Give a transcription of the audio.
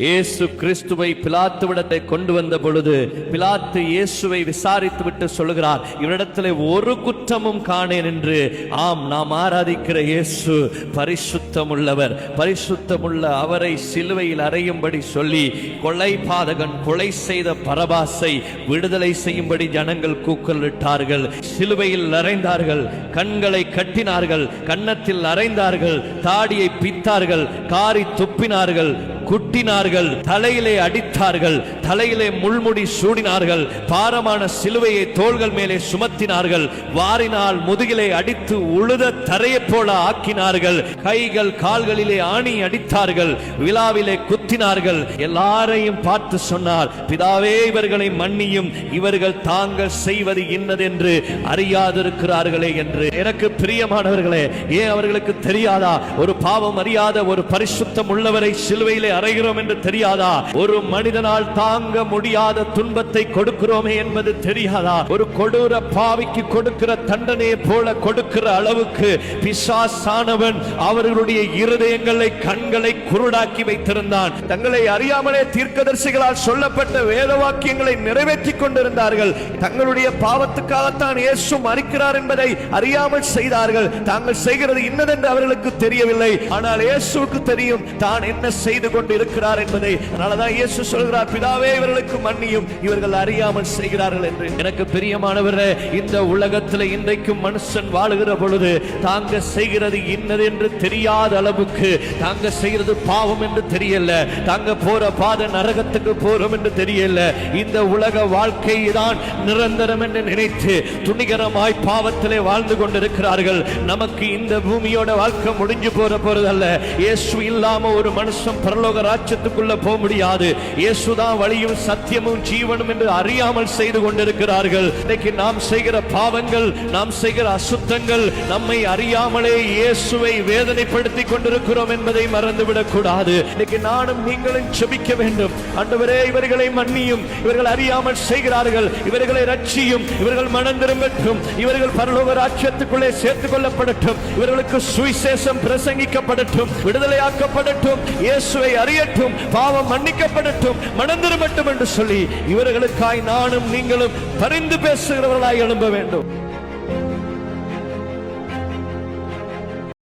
இயேசு கிறிஸ்துவை பிலாத்துவிடத்தை கொண்டு வந்த பொழுது பிலாத்து இயேசுவை விசாரித்து விட்டு சொல்லுகிறார், இவரிடத்தில் ஒரு குற்றமும் காணேன் என்று. ஆம், நாம் ஆராதிக்கிற இயேசு பரிசுத்தமுள்ளவர். பரிசுத்தமுள்ள அவரை சிலுவையில் அறையும்படி சொல்லி கொலை பாதகன் கொலை செய்த பரபாசை விடுதலை செய்யும்படி ஜனங்கள் கூக்குரலிட்டார்கள். சிலுவையில் அறைந்தார்கள், கண்களை கட்டினார்கள், கன்னத்தில் அறைந்தார்கள், தாடியை பித்தார்கள், காரி துப்பினார்கள், குட்டினார்கள், தலையிலே அடித்தார்கள், தலையிலே முள்முடி சூடினார்கள், பாரமான சிலுவையை தோள்கள் மேலே சுமத்தினார்கள், வாரினால் முதுகிலே அடித்து உழுத தரையை போல ஆக்கினார்கள், கைகள் கால்களிலே ஆணி அடித்தார்கள், விழாவிலே குத்தினார்கள். எல்லாரையும் பார்த்து சொன்னார், பிதாவே இவர்களை மன்னியும், இவர்கள் தாங்கள் செய்வது இன்னதென்று அறியாதிருக்கிறார்களே என்று. எனக்கு பிரியமானவர்களே, ஏன் அவர்களுக்கு தெரியாதா? ஒரு பாவம் அறியாத ஒரு பரிசுத்தம் உள்ளவரை சிலுவையிலே அறைகிறோம் என்று தெரியாதா? ஒரு மனிதனால் தாங்க முடியாத துன்பத்தை கொடுக்கிறோமே என்பது தெரியாதா? ஒரு கொடூர பாவிக்கு கொடுக்கிற தண்டனையை போல கொடுக்கிற அளவுக்கு பிசாசானவன் அவர்களுடைய இருதயங்களை கண்களை குருடாக்கி வைத்திருந்தான். தங்களை அறியாமலே தீர்க்கதரிசிகளால் சொல்லப்பட்ட வேத வாக்கியங்களை நிறைவேற்றிக் கொண்டிருந்தார்கள். தங்களுடைய பாவத்துக்காகத்தான் இயேசு மரிக்கிறார் என்பதை அறியாமல் செய்தார்கள். தாங்கள் செய்கிறது இன்னதென்று அவர்களுக்கு தெரியவில்லை. ஆனால் இயேசுவுக்கு தெரியும் தான் என்ன செய்து கொண்டு இருக்கிறார் என்பதை. அதனாலதான் இயேசு சொல்கிறார், பிதாவே இவர்களுக்கு மன்னியும், இவர்கள் அறியாமல் செய்கிறார்கள் என்று. எனக்கு பிரியமானவரே, இந்த உலகத்தில் இன்றைக்கும் மனுஷன் வாழுகிற பொழுது தாங்க செய்கிறது இன்னது என்று தெரியாத அளவுக்கு, தாங்க செய்கிறது பாவம் என்று தெரியல, தாங்க போற பாத நரகத்துக்கு போறோம் என்று தெரியல, இந்த உலக வாழ்க்கை தான் நிரந்தரம் என்று நினைத்து துணிகரமாய் பாவத்திலே வாழ்ந்து கொண்டிருக்கிறார்கள். நமக்கு இந்த பூமியோட வாழ்க்கை முடிஞ்சு போறதல்ல. இயேசு இல்லாம ஒரு மனுஷன் பரலோக ராஜ்யத்துக்குள்ள போக முடியாது. இயேசுதான் வழியும் சத்தியமும் ஜீவனும் என்று அறியாமல் செய்து கொண்டிருக்கிறார்கள். இன்னைக்கு நாம் செய்கிற பாவங்கள், நாம் செய்கிற அசுத்தங்கள், நம்மை அறியாமலே இயேசுவை வேதனைப்படுத்தி கொண்டிருக்கிறோம் என்பதை மறந்துவிடக் கூடாது. இன்னைக்கு நானும் நீங்களும் ஜெபிக்க வேண்டும். ஆண்டவரே இவர்களை மன்னியும், இவர்கள் அறியாமல் செய்கிறார்கள், இவர்களை ரட்சியும், இவர்கள் மனம் திரும்பட்டும், இவர்கள் பரலோக ராஜ்யத்துக்குள்ளே சேர்த்துக் கொள்ளப்படட்டும், இவர்களுக்கு சுவிசேஷம் பிரசங்கிக்கப்படட்டும், விடுதலையாக்கப்படட்டும், இயேசுவை அறியட்டும், பாவம் மன்னிக்கப்படட்டும், மனம் திரும்பட்டும் என்று சொல்லி இவர்களுக்காய் நானும் நீங்களும் பரிந்து பேசுகிறவர்களாய் எழும்ப வேண்டும்.